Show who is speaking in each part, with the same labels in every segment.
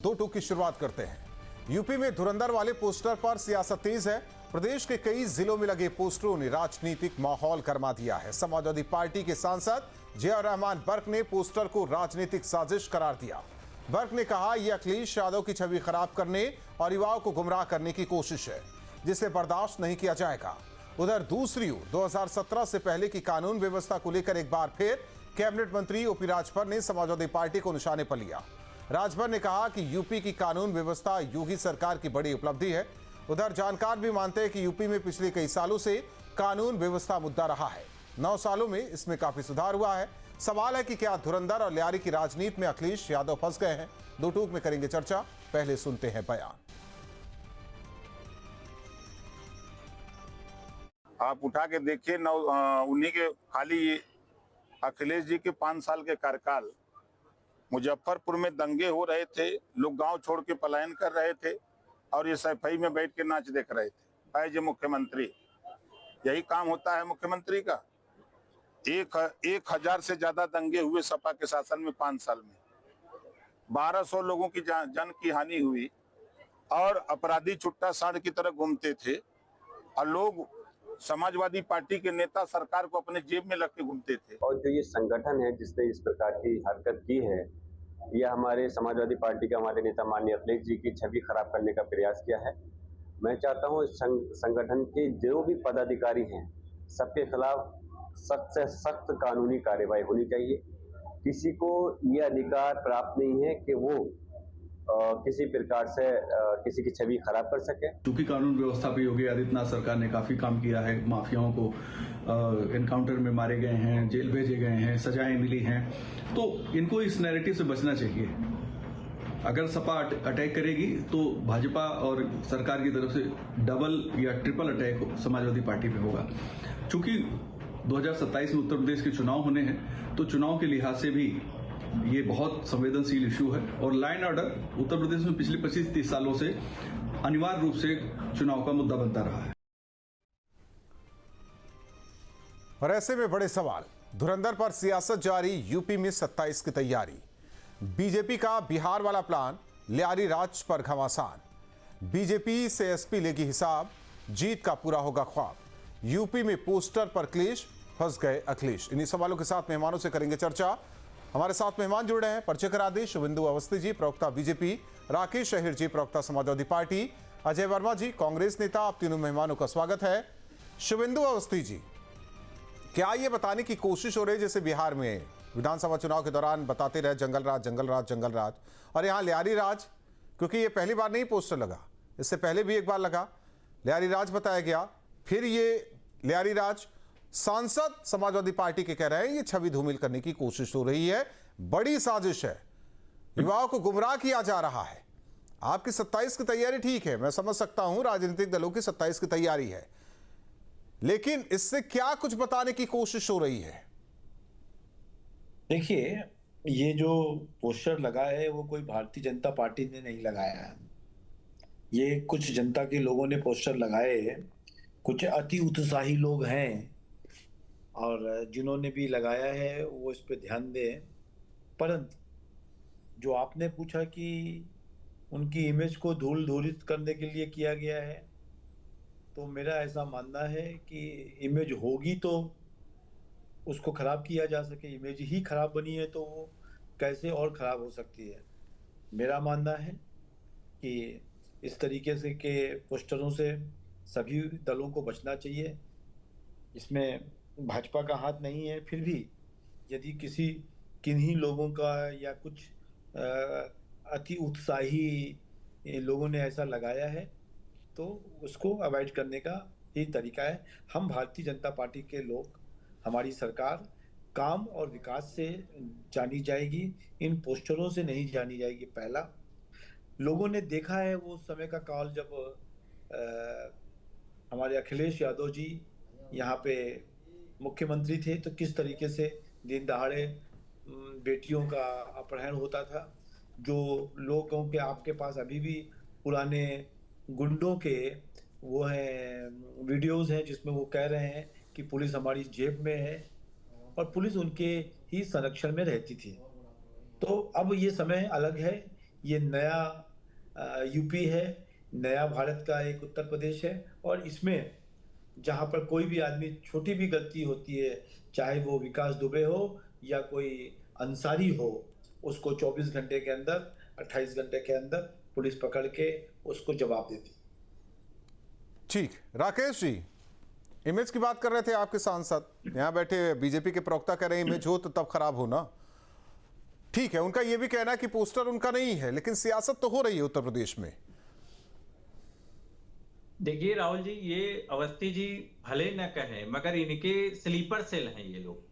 Speaker 1: दो टूक की शुरुआत करते हैं। यूपी में धुरंधर वाले पोस्टर पर सियासत तेज है। प्रदेश के कई जिलों में लगे पोस्टरों ने राजनीतिक माहौल गरमा दिया है। समाजवादी पार्टी के सांसद जिया रहमान बर्क ने पोस्टर को राजनीतिक साजिश करार दिया। बर्क ने कहा, यह अखिलेश यादव की छवि खराब करने और युवाओं को गुमराह करने की कोशिश है, जिसे बर्दाश्त नहीं किया जाएगा। उधर दूसरी ओर 2017 से पहले की कानून व्यवस्था को लेकर एक बार फिर कैबिनेट मंत्री ओपी राजभर ने समाजवादी पार्टी को निशाने पर लिया। राजभर ने कहा कि यूपी की कानून व्यवस्था योगी सरकार की बड़ी उपलब्धि है। उधर जानकार भी मानते हैं कि यूपी में पिछले कई सालों से कानून व्यवस्था मुद्दा रहा है। 9 सालों में इसमें काफी सुधार हुआ है। सवाल है कि क्या धुरंधर और लियारी की राजनीति में अखिलेश यादव फंस गए हैं? दो टूक में करेंगे चर्चा, पहले सुनते हैं बयान।
Speaker 2: आप उठा के देखिए, उन्हीं के खाली अखिलेश जी के 5 साल के कार्यकाल, मुजफ्फरपुर में दंगे हो रहे थे, लोग गांव छोड़ के पलायन कर रहे थे और ये सफाई में बैठ के नाच देख रहे थे। एज ए मुख्यमंत्री यही काम होता है मुख्यमंत्री का। 1000 से ज्यादा दंगे हुए सपा के शासन में 5 साल में। 1200 लोगों की जान की हानि हुई और अपराधी छुट्टा सांड की तरह घूमते थे और लोग समाजवादी पार्टी के नेता सरकार को अपने जेब में रख के घूमते थे।
Speaker 3: और जो ये संगठन है जिसने इस प्रकार की हरकत की है, यह हमारे समाजवादी पार्टी के हमारे नेता माननीय अखिलेश जी की छवि खराब करने का प्रयास किया है। मैं चाहता हूँ इस संगठन के जो भी पदाधिकारी हैं, सबके खिलाफ सख्त से सख्त कानूनी कार्रवाई होनी चाहिए। किसी को यह अधिकार प्राप्त नहीं है कि वो किसी प्रकार से किसी की छवि खराब कर सके।
Speaker 4: चूंकि कानून व्यवस्था पे योगी आदित्यनाथ सरकार ने काफी काम किया है, माफियाओं को एनकाउंटर में मारे गए हैं, जेल भेजे गए हैं, सजाएं मिली हैं, तो इनको इस नैरेटिव से बचना चाहिए। अगर सपा अटैक करेगी तो भाजपा और सरकार की तरफ से डबल या ट्रिपल अटैक समाजवादी पार्टी पे होगा। चूंकि 2027 में उत्तर प्रदेश के चुनाव होने हैं, तो चुनाव के लिहाज से भी ये बहुत संवेदनशील इशू है और law and order Uttar Pradesh में पिछले 25-30 सालों से अनिवार्य रूप से चुनाव का मुद्दा बनता रहा है।
Speaker 1: और ऐसे में बड़े सवाल, धुरंधर पर सियासत जारी, यूपी में 27 की तैयारी। बीजेपी का बिहार वाला प्लान, लियारी राज पर घमासान। बीजेपी से एसपी लेगी हिसाब, जीत का पूरा होगा ख्वाब। यूपी में पोस्टर पर क्लेश, फंस गए अखिलेश। इन्हीं सवालों के साथ मेहमानों से करेंगे चर्चा। हमारे साथ मेहमान जुड़ रहे हैं। परिचय करा दी, शुभेंदु अवस्थी जी, प्रवक्ता बीजेपी, राकेश अहिर जी, प्रवक्ता समाजवादी पार्टी, अजय वर्मा जी, कांग्रेस नेता। आप तीनों मेहमानों का स्वागत है। शुभेंदु अवस्थी जी, क्या ये बताने की कोशिश हो रही है जैसे बिहार में विधानसभा चुनाव के दौरान बताते रहे जंगल राज जंगल राज जंगल राज, और यहाँ लियारी राज, क्योंकि ये पहली बार नहीं पोस्टर लगा, इससे पहले भी एक बार लगा, लियारी राज बताया गया, फिर ये लियारी राज। सांसद समाजवादी पार्टी के कह रहे हैं ये छवि धूमिल करने की कोशिश हो रही है, बड़ी साजिश है, युवाओं को गुमराह किया जा रहा है। आपकी 27 की तैयारी ठीक है, मैं समझ सकता हूं राजनीतिक दलों की 27 की तैयारी है, लेकिन इससे क्या कुछ बताने की कोशिश हो रही है?
Speaker 5: देखिए, ये जो पोस्टर लगा है वो कोई भारतीय जनता पार्टी ने नहीं लगाया है। ये कुछ जनता के लोगों ने पोस्टर लगाए हैं, कुछ अति उत्साही लोग हैं और जिन्होंने भी लगाया है वो इस पे ध्यान दें। परंतु जो आपने पूछा कि उनकी इमेज को धूल धूलित करने के लिए किया गया है, तो मेरा ऐसा मानना है कि इमेज होगी तो उसको खराब किया जा सके। इमेज ही खराब बनी है तो वो कैसे और खराब हो सकती है। मेरा मानना है कि इस तरीके से के पोस्टरों से सभी दलों को बचना चाहिए। इसमें भाजपा का हाथ नहीं है, फिर भी यदि किन्हीं लोगों का या कुछ अति उत्साही लोगों ने ऐसा लगाया है तो उसको अवॉइड करने का ही तरीका है। हम भारतीय जनता पार्टी के लोग, हमारी सरकार काम और विकास से जानी जाएगी, इन पोस्टरों से नहीं जानी जाएगी। पहला, लोगों ने देखा है वो समय का काल जब हमारे अखिलेश यादव जी यहाँ पे मुख्यमंत्री थे, तो किस तरीके से दिन दहाड़े बेटियों का अपहरण होता था। जो लोगों के आपके पास अभी भी पुराने गुंडों के वो हैं वीडियोस हैं जिसमें वो कह रहे हैं कि पुलिस हमारी जेब में है और पुलिस उनके ही संरक्षण में रहती थी। तो अब ये समय अलग है, ये नया यूपी है, नया भारत का एक उत्तर प्रदेश है, और इसमें जहां पर कोई भी आदमी छोटी भी गलती होती है, चाहे वो विकास दुबे हो या कोई अंसारी हो, उसको 24 घंटे के अंदर, 28 घंटे के अंदर पुलिस पकड़ के उसको जवाब देती।
Speaker 1: ठीक, राकेश जी, इमेज की बात कर रहे थे आपके सांसद, यहाँ बैठे बीजेपी के प्रवक्ता कह रहे हैं इमेज हो तो तब खराब हो ना। ठीक है, उनका यह भी कहना है कि पोस्टर उनका नहीं है, लेकिन सियासत तो हो रही है उत्तर प्रदेश में।
Speaker 6: देखिए राहुल जी, ये अवस्थी जी भले न कहें मगर इनके स्लीपर सेल हैं ये लोग।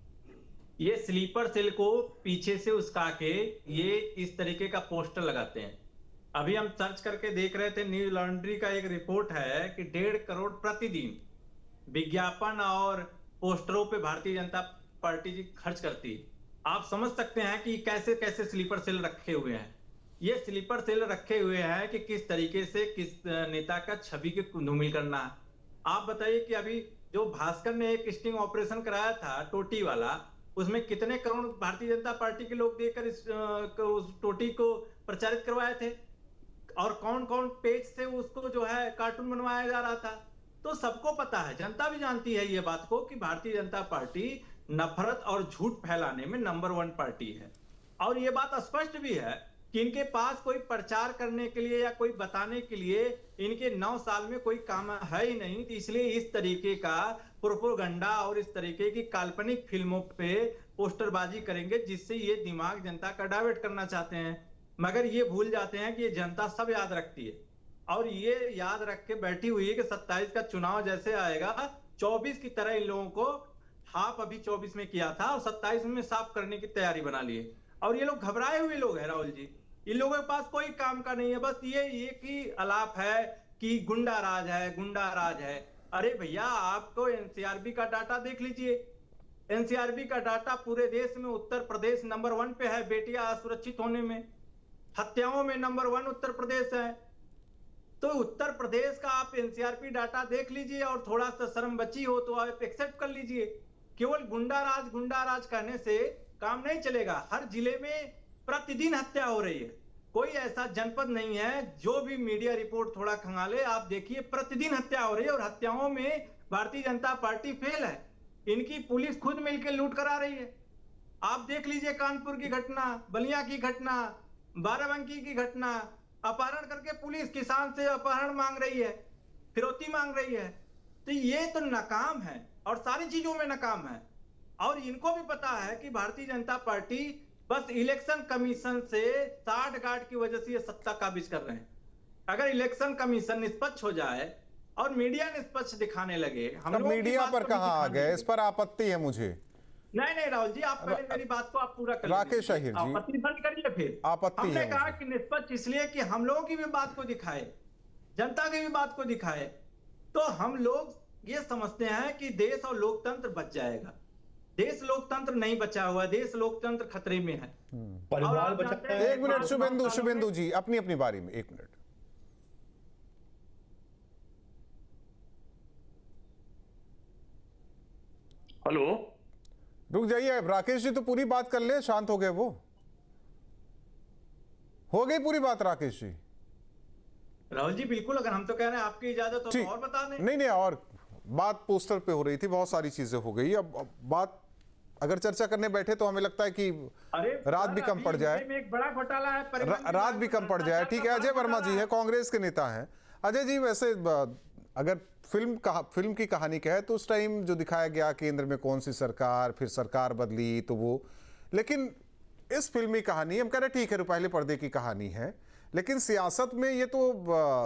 Speaker 6: ये स्लीपर सेल को पीछे से उसका के ये इस तरीके का पोस्टर लगाते हैं। अभी हम सर्च करके देख रहे थे, न्यूज लॉन्ड्री का एक रिपोर्ट है कि 1.5 करोड़ प्रतिदिन विज्ञापन और पोस्टरों पे भारतीय जनता पार्टी जी खर्च करती है। आप समझ सकते हैं कि कैसे कैसे स्लीपर सेल रखे हुए हैं। ये स्लीपर सेल रखे हुए हैं कि किस तरीके से किस नेता का छवि के धूमिल करना है। आप बताइए कि अभी जो भास्कर ने एक स्टिंग ऑपरेशन कराया था टोटी वाला, उसमें कितने करोड़ भारतीय जनता पार्टी के लोग देकर उस टोटी को प्रचारित करवाए थे, और कौन कौन पेज से उसको जो है कार्टून बनवाया जा रहा था। तो सबको पता है, जनता भी जानती है ये बात को कि भारतीय जनता पार्टी नफरत और झूठ फैलाने में नंबर 1 पार्टी है। और ये बात स्पष्ट भी है कि इनके पास कोई प्रचार करने के लिए या कोई बताने के लिए इनके 9 साल में कोई काम है ही नहीं। तो इसलिए इस तरीके का प्रोपेगेंडा और इस तरीके की काल्पनिक फिल्मों पे पोस्टरबाजी करेंगे, जिससे ये दिमाग जनता का डाइवर्ट करना चाहते हैं। मगर ये भूल जाते हैं कि ये जनता सब याद रखती है, और ये याद रख के बैठी हुई है कि 27 का चुनाव जैसे आएगा 24 की तरह इन लोगों को हाफ अभी 24 में किया था और 27 में साफ करने की तैयारी बना ली है। और ये लोग घबराए हुए लोग हैं राहुल जी, इन लोगों के पास कोई काम का नहीं है, बस ये की अलाप है कि गुंडा राज है, गुंडा राज है। अरे भैया, आपको एनसीआरबी का डाटा देख लीजिए। एनसीआरबी का डाटा पूरे देश में उत्तर प्रदेश नंबर 1 पे है बेटियां असुरक्षित होने में, हत्याओं में नंबर 1 उत्तर प्रदेश है। तो उत्तर प्रदेश का आप एनसीआरपी डाटा देख लीजिए और थोड़ा सा शर्म बची हो तो आप एक्सेप्ट कर लीजिए। केवल गुंडा राज कहने से काम नहीं चलेगा। हर जिले में प्रतिदिन हत्या हो रही है, कोई ऐसा जनपद नहीं है जो भी मीडिया रिपोर्ट थोड़ा खंगाले, आप देखिए प्रतिदिन हत्या हो रही है। और हत्याओं में भारतीय जनता पार्टी फेल है, इनकी पुलिस खुद मिलकर लूट करा रही है। आप देख लीजिए कानपुर की घटना, बलिया की घटना, बाराबंकी की घटना, अपहरण करके पुलिस किसान से अपहरण मांग रही है, फिरौती मांग रही है। तो ये तो नाकाम है और सारी चीजों में नाकाम है। और इनको भी पता है कि भारतीय जनता पार्टी बस इलेक्शन कमीशन से साठ गांठ की वजह से ये सत्ता काबिज कर रहे हैं। अगर इलेक्शन कमीशन निष्पक्ष हो जाए और मीडिया निष्पक्ष दिखाने लगे, हम लोग
Speaker 1: मीडिया पर कहां आ गए, इस पर आपत्ति है मुझे।
Speaker 6: नहीं राहुल जी, आप पहले मेरी बात को आप पूरा कर
Speaker 1: राकेश अहिर जी,
Speaker 6: आपत्ति बंद करिए। फिर
Speaker 1: आपत्ति
Speaker 6: हमने
Speaker 1: है
Speaker 6: कहा कि निष्पक्ष इसलिए कि हम लोगों की भी बात को दिखाए, जनता की भी बात को दिखाए। तो हम लोग ये समझते हैं कि देश और लोकतंत्र बच जाएगा। देश लोकतंत्र नहीं बचा हुआ, देश लोकतंत्र खतरे में है।
Speaker 5: परिवार बचाता है।
Speaker 1: एक मिनट शुभेंदु जी, अपनी अपनी बारी में 1 मिनट।
Speaker 7: हेलो,
Speaker 1: रुक जाइए, राकेश जी तो पूरी बात कर ले, शांत हो गए वो, हो गई पूरी बात राकेश जी।
Speaker 6: राहुल जी बिल्कुल, अगर हम तो कह रहे हैं आपकी इजाजत हो तो और बता दें।
Speaker 1: नहीं, और बात पोस्टर पे हो रही थी, बहुत सारी चीजें हो गई। अब बात अगर चर्चा करने बैठे तो हमें लगता है कि रात भी कम पड़ जाए,
Speaker 6: एक बड़ा घोटाला है,
Speaker 1: रात भी कम पड़ जाए। ठीक है, अजय वर्मा जी है, कांग्रेस के नेता हैं। अजय जी, वैसे अगर फिल्म की कहानी कहे तो उस टाइम जो दिखाया गया केंद्र में कौन सी सरकार, फिर सरकार बदली तो वो, लेकिन इस फिल्मी कहानी हम कह रहे ठीक है रुपहले पर्दे की कहानी है, लेकिन सियासत में ये तो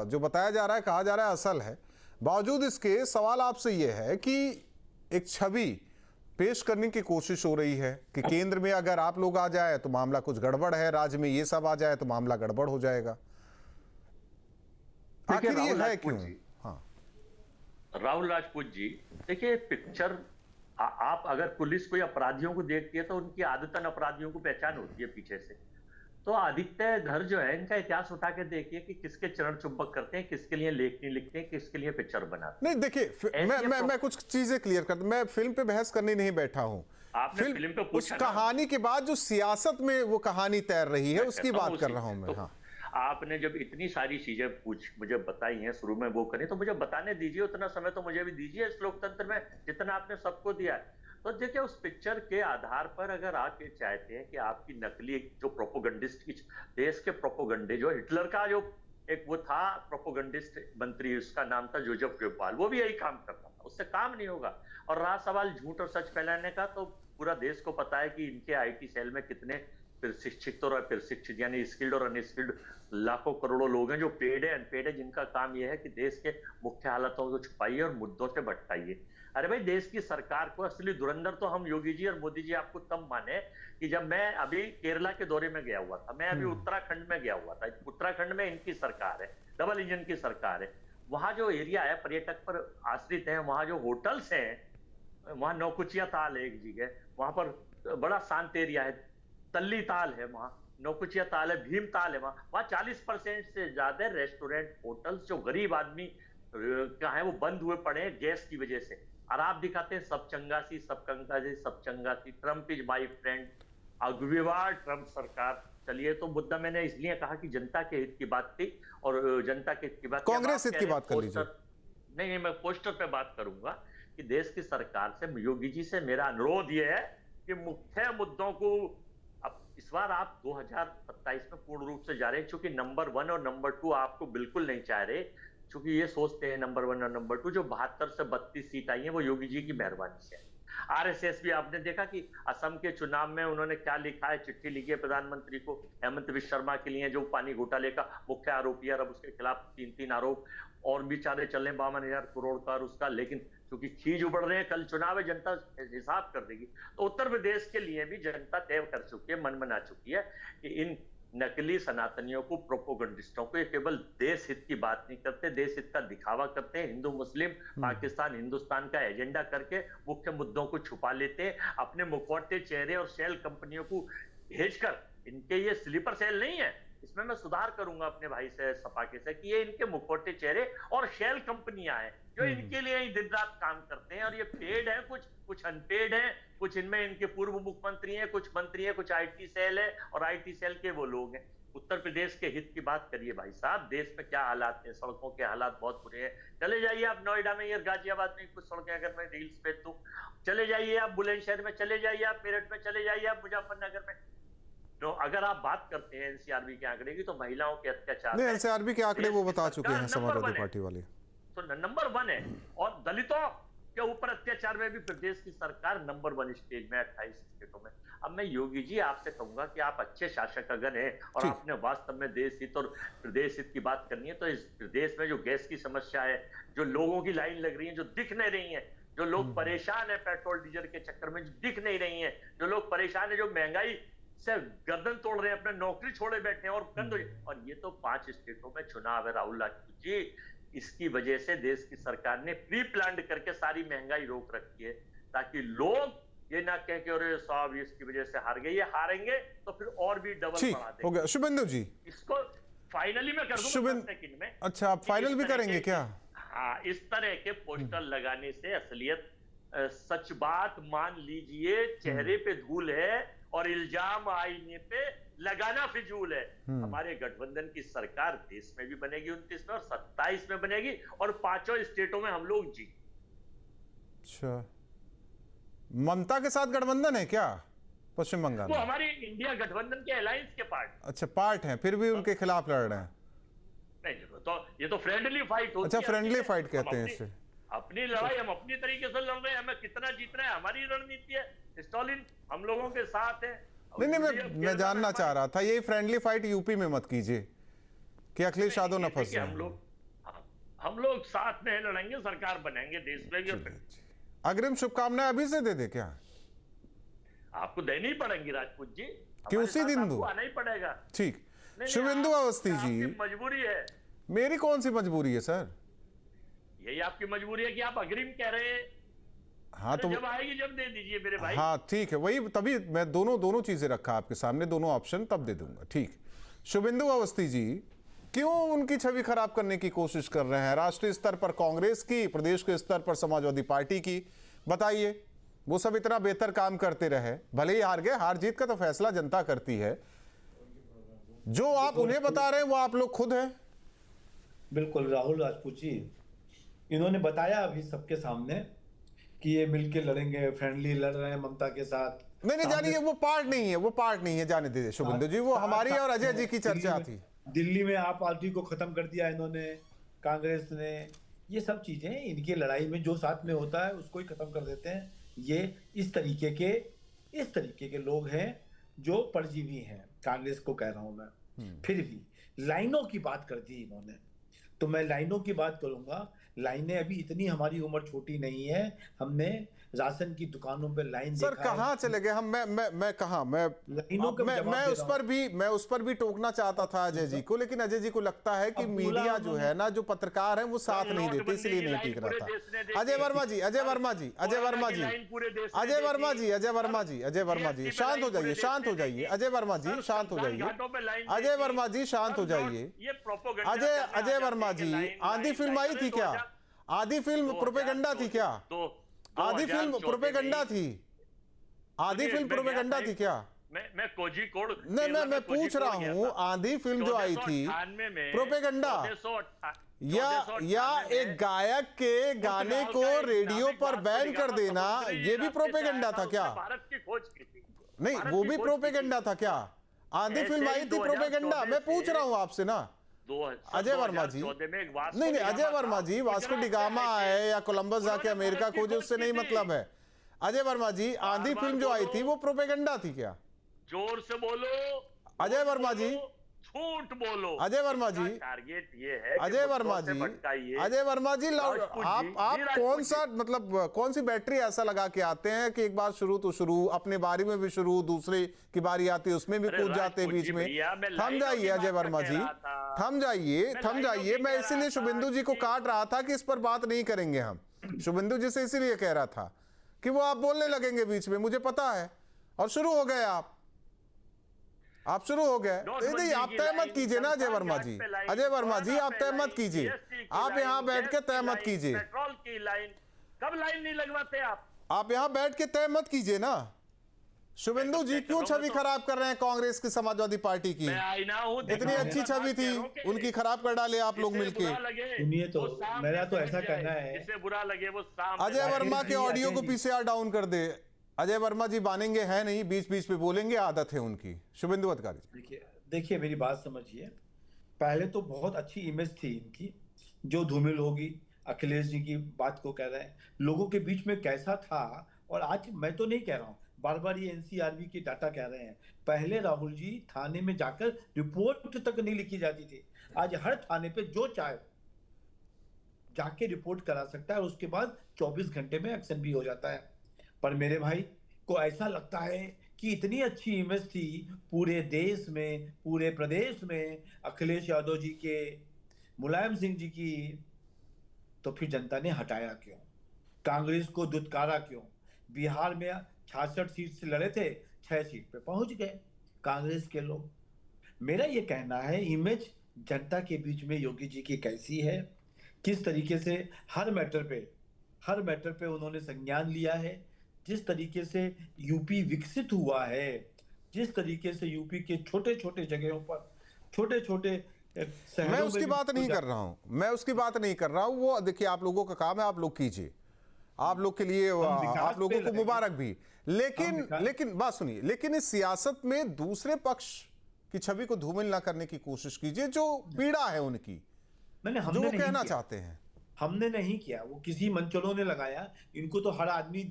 Speaker 1: जो बताया जा रहा है, कहा जा रहा है असल है। बावजूद इसके सवाल आपसे ये है कि एक छवि पेश करने की कोशिश हो रही है कि केंद्र में अगर आप लोग आ जाए तो मामला कुछ गड़बड़ है, राज्य में ये सब आ जाए तो मामला गड़बड़ हो जाएगा। आखिर ये है क्यों? हाँ,
Speaker 7: राहुल राजपूत जी, देखिए पिक्चर आप अगर पुलिस कोई अपराधियों को देखती है तो उनकी आदतन अपराधियों को पहचान होती है पीछे से। तो आदित्य घर जो है, इनका इतिहास उठा के देखिए कि किसके चरण चुंबक करते हैं, किसके लिए लेखनी लिखते हैं, किसके लिए पिक्चर बनाते हैं।
Speaker 1: नहीं देखिए, मैं कुछ चीजें क्लियर कर, मैं फिल्म पे बहस करने नहीं बैठा हूं।
Speaker 7: आपने फिल्म पे
Speaker 1: उस कहानी के बाद जो सियासत में वो कहानी तैर रही है उसकी बात कर रहा हूं मैं। हाँ,
Speaker 7: आपने जब इतनी सारी चीजें मुझे बताई हैं, शुरू में वो करें तो मुझे बताने दीजिए, उतना समय तो मुझे भी दीजिए इस लोकतंत्र में जितना आपने सबको दिया है। तो देखिए, उस पिक्चर के आधार पर अगर आप ये चाहते हैं कि आपकी नकली जो प्रोपोगंडिस्ट की, देश के प्रोपोगंडे, जो हिटलर का जो एक वो था प्रोपोगंडिस्ट मंत्री, उसका नाम था जोसेफ गोपाल, वो भी यही काम करता था, उससे काम नहीं होगा। और रहा सवाल झूठ और सच फैलाने का, तो पूरा देश को पता है कि इनके आईटी सेल में कितने प्रशिक्षित और अप्रशिक्षित यानी स्किल्ड और अनस्किल्ड लाखों करोड़ों लोग हैं जो पेड है अनपेड है, जिनका काम यह है कि देश के मुख्य हालातों को छुपाइए और मुद्दों से भटकाइए। अरे भाई, देश की सरकार को असली धुरंधर तो हम योगी जी और मोदी जी आपको तब माने कि जब मैं अभी केरला के दौरे में गया हुआ था, मैं अभी उत्तराखंड में गया हुआ था। उत्तराखंड में इनकी सरकार है, डबल इंजन की सरकार है। वहां जो एरिया है पर्यटक पर आश्रित है, वहां जो होटल्स हैं, वहां नौकुचिया ताल है एक जगह, वहां पर बड़ा शांत एरिया है, तल्ली ताल है, वहां नौकुचिया ताल है, भीम ताल है, वहां 40% से ज्यादा रेस्टोरेंट होटल्स जो गरीब आदमी का है वो बंद हुए पड़े हैं गैस की वजह से। और आप दिखाते हैं सब चंगासी सब कंगासी सब चंगासी, ट्रम्प इज माई फ्रेंड, अगुवेवार ट्रम्प सरकार। चलिए, तो मुद्दा मैंने इसलिए कहा कि जनता के हित की बात थी और जनता के हित की बात,
Speaker 1: कांग्रेस हित की बात कर लीजिए।
Speaker 7: नहीं, मैं पोस्टर पे बात करूंगा कि देश की सरकार से, योगी जी से मेरा अनुरोध यह है कि मुख्य मुद्दों को अब इस बार आप 2027 में पूर्ण रूप से जा रहे हैं, क्योंकि नंबर 1 और नंबर 2 आपको बिल्कुल नहीं चाह रहे, क्योंकि ये सोचते हैं नंबर 1 और नंबर 2 जो 72 से 32 सीट आई है वो योगी जी की मेहरबानी से है। आरएसएस भी आपने देखा कि असम के चुनाव में उन्होंने क्या लिखा है, चिट्ठी लिखी है प्रधानमंत्री को हेमंत बिश्व शर्मा के लिए, जो पानी घोटाले का मुख्य आरोपी है। अब उसके खिलाफ 3 आरोप और भी चारे चल रहे, 52,000 करोड़ का उसका, लेकिन क्योंकि खींच उबड़ रहे हैं, कल चुनाव है, जनता हिसाब कर देगी। तो उत्तर प्रदेश के लिए भी जनता तय कर चुकी है, मन बना चुकी है कि इन नकली सनातनियों को, प्रोपोगंडिस्टों को, ये केवल देश हित की बात नहीं करते, देश हित का दिखावा करते हैं, हिंदू मुस्लिम पाकिस्तान हिंदुस्तान का एजेंडा करके मुख्य मुद्दों को छुपा लेते हैं, अपने मुखौटे चेहरे और शेल कंपनियों को भेजकर। इनके ये स्लीपर सेल नहीं है, इसमें मैं सुधार करूंगा अपने भाई से, सपाके से, कि ये इनके मुखौटे चेहरे और शेल कंपनियां हैं जो इनके लिए ही दिन रात काम करते हैं। और ये पेड है, कुछ अनपेड है, कुछ इनमें इनके पूर्व मुख्यमंत्री हैं, कुछ मंत्री हैं, कुछ आईटी सेल है और आईटी सेल के वो लोग हैं। उत्तर प्रदेश के हित की बात करिए भाई साहब, देश में क्या हालात हैं, सड़कों के हालात बहुत बुरे हैं। चले जाइए आप नोएडा में या गाजियाबाद में, कुछ सड़कें अगर मैं रील्स पे दूं, चले जाइए आप बुलंदशहर में, चले जाइए आप मेरठ में, चले जाइए आप मुजफ्फरनगर में। तो अगर आप बात करते हैं एनसीआरबी के आंकड़े की, तो महिलाओं के अत्याचार,
Speaker 1: नहीं, एनसीआरबी के आंकड़े वो बता चुके हैं समाजवादी पार्टी वाले,
Speaker 7: तो नंबर 1 है। और दलितों के ऊपर अत्याचार में भी प्रदेश की सरकार नंबर 1 स्टेज में 28 स्टेटों में। अब मैं योगी जी आपसे कहूंगा कि आप अच्छे शासक अगर हैं और आपने वास्तव में देश हित और प्रदेश हित की बात करनी है, तो इस प्रदेश में जो गैस की समस्या है, जो लोगों की लाइन लग रही है, जो दिख नहीं रही है, जो लोग परेशान है पेट्रोल डीजल के चक्कर में, जो दिख नहीं रही है, जो लोग परेशान है, जो महंगाई से गर्दन तोड़ रहे हैं, अपने नौकरी छोड़े बैठे हैं और कंध। और ये तो 5 स्टेटों में चुनाव है राहुल राजपूत जी, इसकी वजह से देश की सरकार ने प्री प्लान्ड करके सारी महंगाई रोक रखी है, ताकि लोग ये ना कहें कि अरे साहब इसकी वजह से हार गए। ये हारेंगे तो फिर और भी डबल बढ़ा देंगे।
Speaker 1: हो गया शुभेंदु जी,
Speaker 7: इसको फाइनली मैं कर दूंगा 10 सेकंड में।
Speaker 1: अच्छा, आप फाइनल भी करेंगे क्या?
Speaker 7: हाँ, इस तरह के पोस्टर लगाने से असलियत, सच बात मान लीजिए चेहरे पे धूल है और इल्जाम आईने पे लगाना फिजूल है। हमारे गठबंधन की सरकार देश में भी बनेगी 29 में और 27 में बनेगी और 5 स्टेटों में हम लोग जीत।
Speaker 1: अच्छा, ममता के साथ गठबंधन है क्या पश्चिम बंगाल
Speaker 7: वो
Speaker 1: में?
Speaker 7: हमारी इंडिया गठबंधन के अलायंस के पार्ट।
Speaker 1: अच्छा, पार्ट हैं, फिर भी उनके खिलाफ लड़ रहे हैं।
Speaker 7: नहीं, तो ये तो फ्रेंडली फाइट होती है।
Speaker 1: अच्छा, फ्रेंडली फाइट कहते हैं इसे।
Speaker 7: अपनी लड़ाई हम अपनी तरीके से लड़ रहे हैं, हमें कितना जीतना है हमारी रणनीति है। स्टालिन हम लोगों के साथ है।
Speaker 1: नहीं, मैं जानना चाह रहा था, यही फ्रेंडली फाइट यूपी में मत कीजिए कि अखिलेश यादव न फंस जाए।
Speaker 7: हम लोग साथ में लड़ेंगे, सरकार बनाएंगे देश में।
Speaker 1: अग्रिम शुभकामनाएं अभी से दे दे क्या?
Speaker 7: आपको देनी ही पड़ेंगी राजपूत जी,
Speaker 1: कि उसी दिन दो?
Speaker 7: आना ही पड़ेगा।
Speaker 1: ठीक, शुभेंदु अवस्थी जी,
Speaker 7: मजबूरी है।
Speaker 1: मेरी कौन सी मजबूरी है सर?
Speaker 7: यही आपकी मजबूरी है कि आप अग्रिम कह रहे हैं।
Speaker 1: हाँ, तो
Speaker 7: जब आएगी जब दे दीजिए मेरे भाई।
Speaker 1: हाँ ठीक है, वही तभी मैं दोनों चीजें रखा आपके सामने, दोनों ऑप्शन तब दे दूंगा। ठीक, शुभेंदु अवस्थी जी, क्यों उनकी छवि खराब करने की कोशिश कर रहे हैं? राष्ट्रीय स्तर पर कांग्रेस की, प्रदेश के स्तर पर समाजवादी पार्टी की, बताइए। वो सब इतना बेहतर काम करते रहे, भले ही हार गए, हार जीत का तो फैसला जनता करती है। जो आप उन्हें बता रहे हैं वो आप लोग खुद हैं।
Speaker 5: बिल्कुल राहुल राजपूत जी, इन्होंने बताया अभी सबके सामने कि ये मिलके लड़ेंगे, फ्रेंडली लड़ रहे हैं ममता के साथ।
Speaker 1: नहीं जानिए, वो पार्ट नहीं है, वो पार्ट नहीं है, जाने दीजिए शुभेंदु जी, वो हमारी और अजय जी की चर्चा थी।
Speaker 5: दिल्ली में आप पार्टी को खत्म कर दिया इन्होंने, कांग्रेस ने, ये सब चीजें इनकी लड़ाई में जो साथ में होता है उसको ही खत्म कर देते हैं। ये इस तरीके के लोग हैं जो परजीवी हैं, कांग्रेस को कह रहा हूं मैं। फिर भी लाइनों की बात कर दी इन्होंने, तो मैं लाइनों की बात करूंगा। लाइनें अभी इतनी, हमारी उम्र छोटी नहीं है, हमने राशन की दुकानों पे लाइन
Speaker 1: सर
Speaker 5: देखा
Speaker 1: कहाँ चले गए हम? मैं कहाँ मैं उस पर भी टोकना चाहता था अजय जी को, लेकिन अजय जी को लगता है कि मीडिया जो है ना, जो पत्रकार हैं वो साथ नहीं देते, इसलिए नहीं टिक रहा था। अजय वर्मा जी शांत हो जाइए, शांत हो जाइए। अजय वर्मा जी शांत हो जाइए। अजय वर्मा जी शांत हो जाइए। अजय वर्मा जी, आंधी फिल्म आई थी क्या? आधी फिल्म प्रोपेगेंडा थी क्या? आधी फिल्म प्रोपेगेंडा थी? आधी फिल्म प्रोपेगेंडा थी क्या?
Speaker 7: मैं कोझिकोड
Speaker 1: नहीं, मैं पूछ रहा हूँ, आधी फिल्म जो आई थी प्रोपेगेंडा या एक गायक के गाने को रेडियो पर बैन कर देना, ये भी प्रोपेगेंडा था क्या?
Speaker 7: भारत की खोज की थी।
Speaker 1: नहीं, वो भी प्रोपेगेंडा था क्या? आधी फिल्म आई थी प्रोपेगेंडा? मैं पूछ रहा हूँ आपसे ना अजय वर्मा जी। नहीं, अजय वर्मा जी, वास्को डिगामा आए या कोलंबस जाके अमेरिका खोजे, उससे नहीं मतलब है। अजय वर्मा जी, आंधी फिल्म जो आई थी वो प्रोपेगेंडा थी क्या?
Speaker 7: जोर से बोलो
Speaker 1: अजय वर्मा जी,
Speaker 7: झूठ बोलो।
Speaker 1: अजय वर्मा जी,
Speaker 7: टारगेट ये है,
Speaker 1: अजय वर्मा जी, आप कौन सा, मतलब कौन सी बैटरी ऐसा लगा के आते हैं कि एक बार शुरू तो शुरू, अपने बारी में भी शुरू, दूसरे की बारी आती है उसमें भी कूद जाते हैं बीच में। थम जाइए अजय वर्मा जी, थम जाइए। मैं इसीलिए शुभेंदु जी को काट रहा था कि इस पर बात नहीं करेंगे हम। शुभेंदु जी से इसीलिए कह रहा था कि वो आप बोलने लगेंगे बीच में, मुझे पता है, और शुरू हो गए आप शुरू हो गए। नहीं, आप तय मत कीजिए ना अजय वर्मा जी। अजय वर्मा जी, आप तय मत कीजिए, आप यहाँ बैठ के तय मत कीजिए।
Speaker 7: पेट्रोल की लाइन, कब लाइन नहीं लगवाते
Speaker 1: आप यहाँ बैठ के तय मत कीजिए ना। शुभेंदु जी क्यों छवि खराब कर रहे हैं कांग्रेस की, समाजवादी पार्टी की? इतनी अच्छी छवि थी उनकी, खराब कर डाले आप लोग मिलके।
Speaker 5: सुनिए, तो मेरा तो ऐसा कहना है,
Speaker 7: जिसे बुरा लगे वो
Speaker 1: अजय वर्मा के ऑडियो को पीसीआर डाउन कर दे। अजय वर्मा जी बानेंगे है नहीं, बीच बीच पे बोलेंगे, आदत है उनकी। शुभेंदु अधिकारी,
Speaker 5: देखिए मेरी बात समझिए। पहले तो बहुत अच्छी इमेज थी इनकी, जो धूमिल होगी, अखिलेश जी की बात को कह रहे हैं, लोगों के बीच में कैसा था। और आज मैं तो नहीं कह रहा हूं, बार बार ये एनसीआरबी की डाटा कह रहे हैं। पहले राहुल जी थाने में जाकर रिपोर्ट तक नहीं लिखी जाती थी, आज हर थाने पे जो चाहे जाके रिपोर्ट करा सकता है, और उसके बाद 24 घंटे में एक्शन भी हो जाता है। पर मेरे भाई को ऐसा लगता है कि इतनी अच्छी इमेज थी पूरे देश में, पूरे प्रदेश में, अखिलेश यादव जी के, मुलायम सिंह जी की, तो फिर जनता ने हटाया क्यों? कांग्रेस को दुत्कारा क्यों? बिहार में 66 सीट से लड़े थे, 6 सीट पे पहुंच गए कांग्रेस के लोग। मेरा ये कहना है, इमेज जनता के बीच में योगी जी की कैसी है, किस तरीके से हर मैटर पे उन्होंने संज्ञान लिया है, जिस तरीके से यूपी विकसित हुआ है, जिस तरीके से यूपी के छोटे छोटे जगहों पर, छोटे छोटे
Speaker 1: मैं उसकी बात नहीं कर रहा हूं, वो देखिए आप लोगों का काम है, आप लोग कीजिए, आप लोग के लिए, आप लोगों को मुबारक भी। लेकिन बात सुनिए, लेकिन इस सियासत में दूसरे पक्ष की छवि को धूमिल ना करने की कोशिश कीजिए, जो पीड़ा है उनकी, जो वो कहना चाहते हैं।
Speaker 5: हमने नहीं किया, वो किसी मंचलों ने लगाया। इनको तो हर आदमी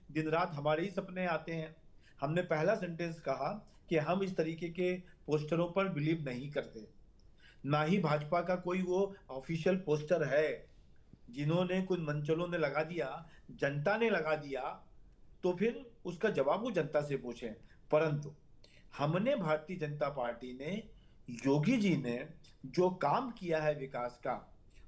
Speaker 5: दिन रात हमारे ही सपने आते हैं। हमने पहला सेंटेंस कहा कि हम इस तरीके के पोस्टरों पर बिलीव नहीं करते, ना ही भाजपा का कोई वो ऑफिशियल पोस्टर है। जिन्होंने कुछ मंचलों ने लगा दिया, जनता ने लगा दिया, तो फिर उसका जवाब वो जनता से पूछें। परंतु हमने, भारतीय जनता पार्टी ने, योगी जी ने जो काम किया है विकास का,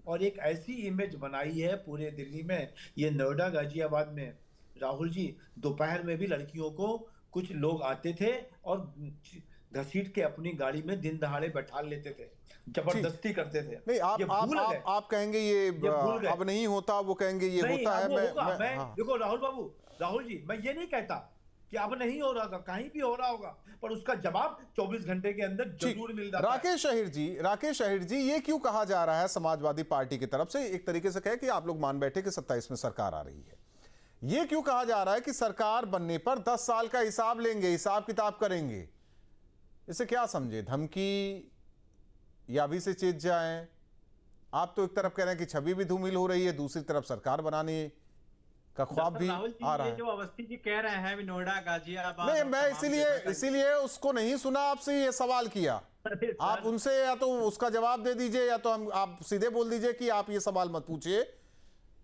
Speaker 5: और एक ऐसी इमेज बनाई है पूरे दिल्ली में, ये नोएडा गाजियाबाद में, राहुल जी दोपहर में भी लड़कियों को कुछ लोग आते थे और घसीट के अपनी गाड़ी में दिन दहाड़े बैठा लेते थे, जबरदस्ती करते थे।
Speaker 1: नहीं, आप कहेंगे ये अब नहीं होता, वो कहेंगे ये होता है।
Speaker 5: देखो राहुल जी, मैं ये नहीं कहता कि अब नहीं हो रहा था, कहीं भी हो रहा होगा, पर उसका जवाब 24 घंटे के अंदर जरूर मिल जाता है।
Speaker 1: राकेश अहिर जी, ये क्यों कहा जा रहा है समाजवादी पार्टी की तरफ से, एक तरीके से कहे कि आप लोग मान बैठे कि 27 में सरकार आ रही है, ये क्यों कहा जा रहा है कि सरकार बनने पर 10 साल का हिसाब लेंगे, हिसाब किताब करेंगे? इसे क्या समझे, धमकी या अभी से चेत जाएं? आप तो एक तरफ कह रहे हैं कि छवि भी धूमिल हो रही है, दूसरी तरफ सरकार बनाने का ख्वाब भी आ रहा है।
Speaker 6: जो अवस्थी जी कह रहे हैं नोएडा, गाजियाबाद,
Speaker 1: नहीं, मैं इसीलिए उसको नहीं सुना, आपसे ये सवाल किया। आप उनसे या तो उसका जवाब दे दीजिए, या तो आप सीधे बोल दीजिए कि आप ये सवाल मत पूछिए,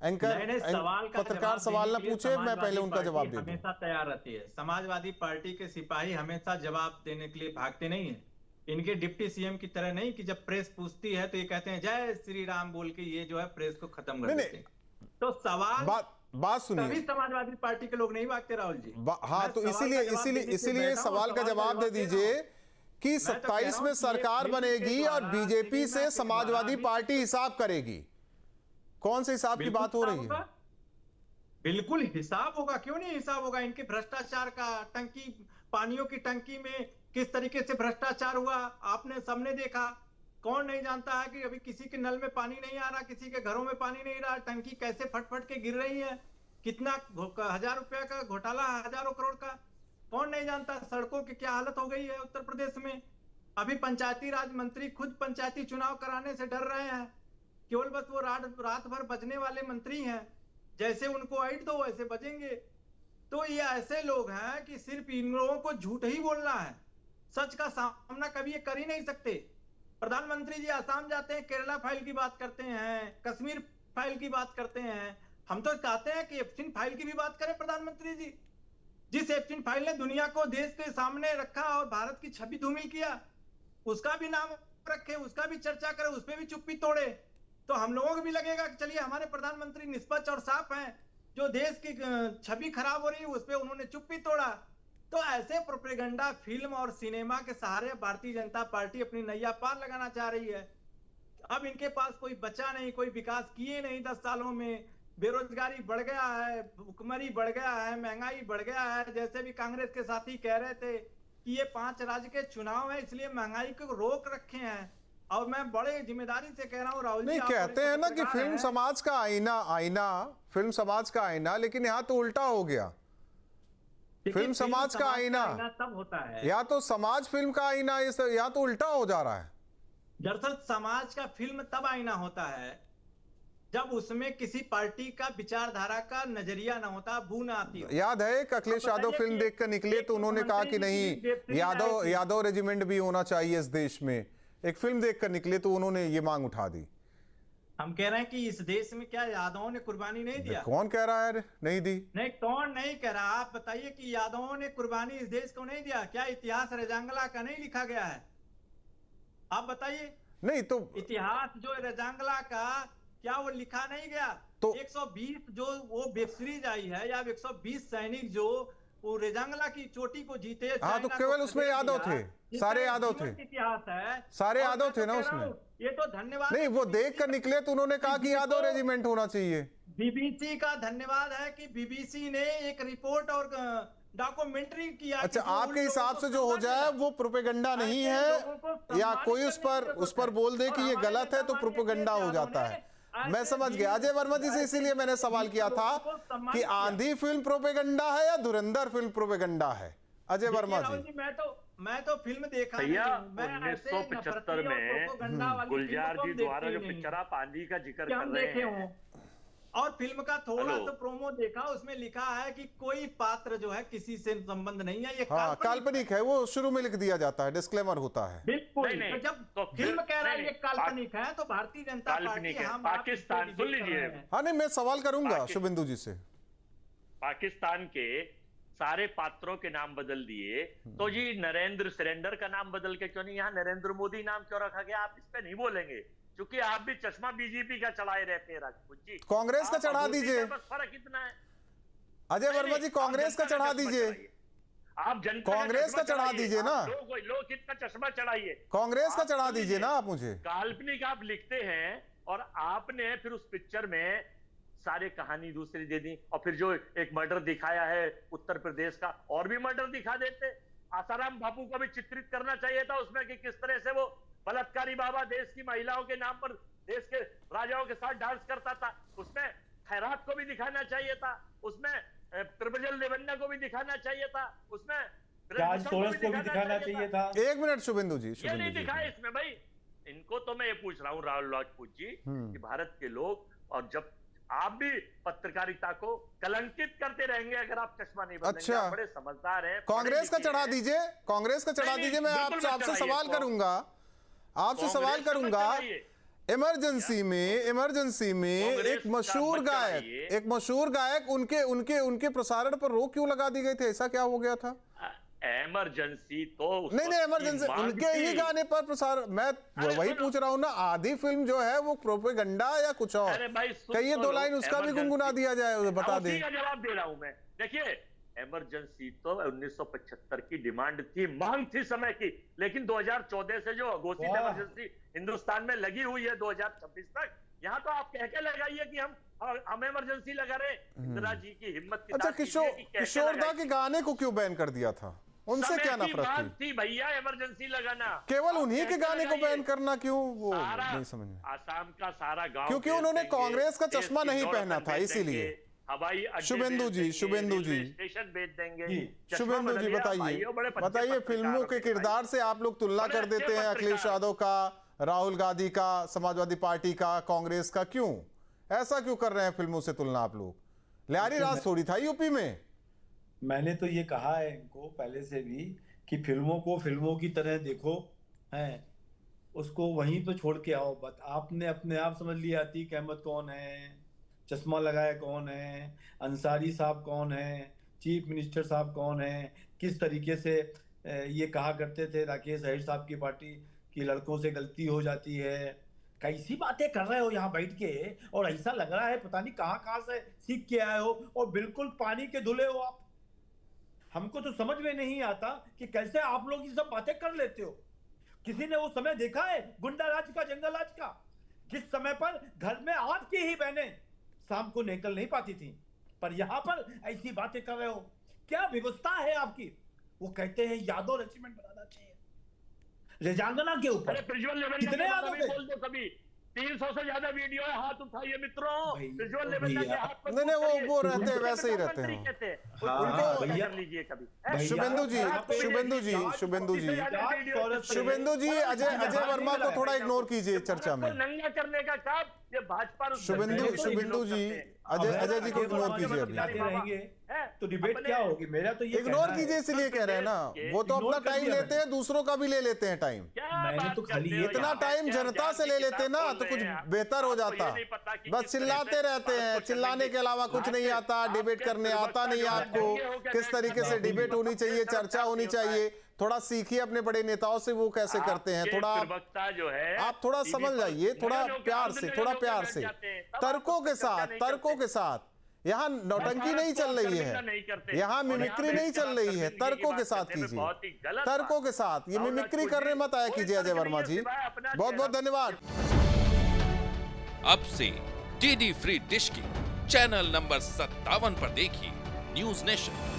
Speaker 1: एंकर पत्रकार सवाल ना पूछे, मैं पहले उनका जवाब दे दूं।
Speaker 6: हमेशा तैयार रहती है समाजवादी पार्टी के सिपाही, हमेशा जवाब देने के लिए भागते नहीं है। इनके डिप्टी सीएम की तरह नहीं कि जब प्रेस पूछती है तो ये कहते हैं जय श्री राम बोल के ये जो है प्रेस को खत्म कर देते हैं। तो सवाल
Speaker 1: बात सुनिए,
Speaker 6: तभी समाजवादी पार्टी के लोग नहीं भागते राहुल जी।
Speaker 1: हाँ, तो इसीलिए सवाल का जवाब दे दीजिए कि 27 में सरकार बनेगी और बीजेपी से समाजवादी पार्टी हिसाब करेगी। कौन से हिसाब की बात हो रही है?
Speaker 6: बिल्कुल हिसाब होगा, क्यों नहीं हिसाब होगा। इनके भ्रष्टाचार का, टंकी, पानियों की टंकी में किस तरीके से भ्रष्टाचार हुआ आपने सबने देखा। कौन नहीं जानता है कि अभी किसी के नल में पानी नहीं आ रहा, किसी के घरों में पानी नहीं रहा, टंकी कैसे फट के गिर रही है, कितना 1000 रुपए का घोटाला, हजारों करोड़ का, कौन नहीं जानता। सड़कों की क्या हालत हो गई है उत्तर प्रदेश में। अभी पंचायती राज मंत्री खुद पंचायती चुनाव कराने से डर रहे हैं, केवल बस वो रात भर बजने वाले मंत्री हैं, जैसे उनको आइट दो वैसे बजेंगे। तो ये ऐसे लोग हैं कि सिर्फ इन लोगों को झूठ ही बोलना है, सच का सामना कभी ये कर ही नहीं सकते। प्रधानमंत्री जी आसाम जाते हैं, केरला फाइल की बात करते हैं, कश्मीर फाइल की बात करते हैं। हम तो चाहते हैं कि एप्सिन फाइल की भी बात करें प्रधानमंत्री जी। जिस एप्सिन फाइल ने दुनिया को देश के सामने रखा और भारत की छवि धूमिल किया, उसका भी नाम रखे, उसका भी चर्चा करें, उस पर भी चुप्पी तोड़े, तो हम लोगों को भी लगेगा कि चलिए हमारे प्रधानमंत्री निष्पक्ष और साफ हैं। जो देश की छवि खराब हो रही है उस पर उन्होंने चुप्पी तोड़ा। तो ऐसे प्रोपेगेंडा फिल्म और सिनेमा के सहारे भारतीय जनता पार्टी अपनी नैया पार लगाना चाह रही है। अब इनके पास कोई बचा नहीं, कोई विकास किए नहीं 10 सालों में। बेरोजगारी बढ़ गया है, भुखमरी बढ़ गया है, महंगाई बढ़ गया है। जैसे भी कांग्रेस के साथी कह रहे थे कि ये 5 राज्य के चुनाव है इसलिए महंगाई को रोक रखे हैं। और मैं बड़े जिम्मेदारी से कह रहा हूँ राहुल जी,
Speaker 1: नहीं कहते हैं ना कि फिल्म समाज का आईना, फिल्म समाज का आईना, लेकिन यहाँ तो उल्टा हो गया। फिल्म समाज का आईना
Speaker 6: तब होता है,
Speaker 1: या तो समाज फिल्म का आईना, या तो उल्टा हो जा रहा है।
Speaker 6: दरअसल समाज का फिल्म तब आईना होता है जब उसमें किसी पार्टी का विचारधारा का नजरिया ना होता, बू ना आती हो।
Speaker 1: याद है कि अखिलेश यादव फिल्म देखकर निकले तो उन्होंने कहा कि नहीं, यादव रेजिमेंट भी होना चाहिए इस देश में। एक फिल्म देखकर निकले तो उन्होंने ये मांग उठा दी।
Speaker 6: हम कह रहे हैं कि इस देश में क्या यादवों ने कुर्बानी नहीं दिया?
Speaker 1: कौन कह रहा है नहीं दी?
Speaker 6: नहीं, कौन नहीं कह रहा। आप बताइए कि यादवों ने कुर्बानी इस देश को नहीं दिया? क्या इतिहास रजांगला का नहीं लिखा गया है? आप बताइए।
Speaker 1: नहीं तो
Speaker 6: इतिहास जो रजांगला का, क्या वो लिखा नहीं गया? तो 120 जो वो वेब सीरीज आई है, या 120 सैनिक जो वो रेजांगला की चोटी को जीते।
Speaker 1: हाँ, तो केवल उसमें यादव थे, सारे यादव थे,
Speaker 6: इतिहास है,
Speaker 1: सारे यादव थे ना उसमें।
Speaker 6: ये तो धन्यवाद
Speaker 1: नहीं, वो देख कर निकले तो उन्होंने कहा कि यादव रेजिमेंट होना चाहिए।
Speaker 6: बीबीसी का धन्यवाद है कि बीबीसी ने एक रिपोर्ट और डॉक्यूमेंट्री किया।
Speaker 1: अच्छा, आपके हिसाब से जो हो जाए वो प्रोपेगेंडा नहीं है, या कोई उस पर बोल दे कि ये गलत है तो प्रोपेगेंडा हो जाता है। मैं समझ गया अजय वर्मा जी से, इसीलिए मैंने सवाल किया था कि आंधी फिल्म प्रोपेगेंडा है या धुरंधर फिल्म प्रोपेगेंडा है। अजय वर्मा जी,
Speaker 6: मैं तो फिल्म देखा
Speaker 7: भैया 1975 में गुलजार जी द्वारा जो पिक्चर आप आंधी का जिक्र कर रहे हैं,
Speaker 6: और फिल्म का थोड़ा सा प्रोमो देखा, उसमें लिखा है कि कोई पात्र जो है किसी से संबंध नहीं है, ये
Speaker 1: काल्पनिक है। वो शुरू में लिख दिया जाता है, डिस्क्लेमर होता है।
Speaker 6: बिल्कुल। तो जब फिल्म कह रहा है ये काल्पनिक है, तो भारतीय जनता पार्टी
Speaker 7: पाकिस्तान, सुन लीजिए।
Speaker 1: हाँ, नहीं, मैं सवाल करूंगा शुभेंदु जी से।
Speaker 7: पाकिस्तान के सारे पात्रों के नाम बदल दिए, तो जी नरेंद्र सरेंडर का नाम बदल के क्यों नहीं यहाँ नरेंद्र मोदी नाम क्यों रखा गया? आप इस पे नहीं बोलेंगे क्योंकि आप भी चश्मा बीजेपी का चलाए रहते हैं राजपूत जी।
Speaker 1: कांग्रेस का चढ़ा दीजिए,
Speaker 7: बस फर्क इतना है।
Speaker 1: अजय वर्मा जी, कांग्रेस का चढ़ा दीजिए,
Speaker 7: आप जनता
Speaker 1: कांग्रेस का चढ़ा दीजिए ना,
Speaker 7: लोग कितना चश्मा चढ़ाइए,
Speaker 1: कांग्रेस का चढ़ा दीजिए ना आप मुझे।
Speaker 7: काल्पनिक आप लिखते हैं और आपने फिर उस पिक्चर में सारे कहानी दूसरी दे दी, और फिर जो एक मर्डर दिखाया है उत्तर प्रदेश का, और भी मर्डर दिखा देते। आसाराम बापू को भी चित्रित करना चाहिए था उसमें कि किस तरह से वो बलात्कारी बाबा देश की महिलाओं के नाम पर देश के राजाओं के साथ डांस करता था। उसमें खैरात को भी दिखाना चाहिए था, उसमें प्रभजल देवन्ना को भी दिखाना चाहिए था, उसमें
Speaker 5: राज सोरस को भी दिखाना चाहिए था।
Speaker 1: एक मिनट शुभेंदु जी,
Speaker 7: ये नहीं दिखाया इसमें भाई। इनको तो मैं ये पूछ रहा हूँ राहुल राजपूत जी कि भारत के लोग, और जब आप भी पत्रकारिता को कलंकित करते रहेंगे अगर आप चश्मा नहीं बदलेंगे।
Speaker 1: अच्छा,
Speaker 7: आप बड़े समझदार हैं,
Speaker 1: कांग्रेस का चढ़ा दीजिए, कांग्रेस का चढ़ा दीजिए। मैं आपसे सवाल करूंगा, आपसे सवाल करूंगा। इमरजेंसी में एक मशहूर गायक उनके प्रसारण पर रोक क्यों लगा दी गई थी? ऐसा क्या हो गया था?
Speaker 7: इमरजेंसी तो
Speaker 1: नहीं, इमरजेंसी उनके ही गाने पर प्रसारण। मैं वही पूछ रहा हूँ ना, आधी फिल्म जो है वो प्रोपेगेंडा या कुछ और? कहिए दो लाइन उसका भी गुनगुना दिया जाए, बता दें।
Speaker 7: जवाब दे रहा हूं मैं। देखिए, इमरजेंसी तो 1975 की डिमांड थी, मांग थी समय की, लेकिन 2014 से जो घोषित इमरजेंसी हिंदुस्तान में लगी हुई है 2026 तक, यहाँ तो आप कह के लगाइए कि हम इमरजेंसी लगा रहे। इंदिरा जी की हिम्मत।
Speaker 1: अच्छा, किशोरदा के गाने को क्यों बैन कर दिया था? उनसे क्या नफरत
Speaker 7: थी भैया इमरजेंसी लगाना?
Speaker 1: केवल उन्हीं के गाने को बैन करना क्यों? वो नहीं समझ में।
Speaker 7: आसाम का सारा गांव,
Speaker 1: क्योंकि उन्होंने कांग्रेस का चश्मा नहीं पहना था, इसीलिए।
Speaker 7: हवाई
Speaker 1: शुभेंदु जी
Speaker 7: स्टेशन भेज देंगे।
Speaker 1: शुभेंदु जी बताइए, फिल्मों के किरदार से आप लोग तुलना कर देते हैं अखिलेश यादव का, राहुल गांधी का, समाजवादी पार्टी का, कांग्रेस का। क्यों ऐसा क्यों कर रहे हैं फिल्मों से तुलना आप लोग? लियारी राज थोड़ी था यूपी में।
Speaker 5: मैंने तो ये कहा है इनको पहले से भी कि फिल्मों को फिल्मों की तरह देखो, है उसको वहीं पे छोड़ के आओ। बट आपने अपने आप समझ लिया अतीक अहमद कौन है, चश्मा लगाया कौन है, अंसारी साहब कौन है, चीफ मिनिस्टर साहब कौन है, किस तरीके से ये कहा करते थे राकेश अहिर साहब की पार्टी की लड़कों से गलती हो जाती है। कैसी बातें कर रहे हो यहाँ बैठ के, और ऐसा लग रहा है पता नहीं कहाँ से सीख के आए हो, और बिल्कुल पानी के धुले हो आप। हमको तो समझ में नहीं आता कि कैसे आप लोग ये सब बातें कर लेते हो। किसी ने वो समय देखा है गुंडा राज का, जंगल राज का, जिस समय पर घर में आपकी ही बहनें शाम को निकल नहीं पाती थी, पर यहाँ पर ऐसी बातें कर रहे हो। क्या व्यवस्था है आपकी? वो कहते हैं यादव रेजिमेंट बनाना चाहिए रेजांगना के ऊपर। कितने यादव थे?
Speaker 7: बोल दो कभी 300 से ज्यादा वीडियो है, हाथ उठाइए मित्रों। प्रज्वल
Speaker 1: नहीं, वो रहते हैं वैसे ही रहते हैं। शुभेंदु जी अजय वर्मा को थोड़ा इग्नोर कीजिए चर्चा में।
Speaker 7: नंगा करने का काम ये भाजपा।
Speaker 1: शुभेंदु जी अजय जी को इग्नोर कीजिए।
Speaker 5: अभी तो डिबेट क्या होगी? मेरा तो ये
Speaker 1: इग्नोर कीजिए, इसलिए कह रहे हैं ना, वो तो अपना टाइम लेते हैं, दूसरों का भी ले लेते हैं टाइम।
Speaker 5: मैंने तो खाली
Speaker 1: इतना टाइम जनता से ले लेते ना तो कुछ बेहतर हो जाता। बस चिल्लाते रहते हैं, चिल्लाने के अलावा कुछ नहीं आता, डिबेट करने आता नहीं आपको। किस तरीके से डिबेट होनी चाहिए, चर्चा होनी चाहिए, थोड़ा सीखिए अपने बड़े नेताओं से, वो कैसे करते हैं। थोड़ा आप थोड़ा समझ जाइए, थोड़ा प्यार से तर्कों के साथ। यहाँ नौटंकी नहीं चल रही है, यहाँ मिमिक्री नहीं चल रही है, तर्कों के साथ कीजिए, तर्कों के साथ। ये मिमिक्री करने मत आया कीजिए अजय वर्मा जी। बहुत बहुत धन्यवाद।
Speaker 8: अब से डीडी फ्री डिश की चैनल नंबर 57 पर देखिए न्यूज नेशन।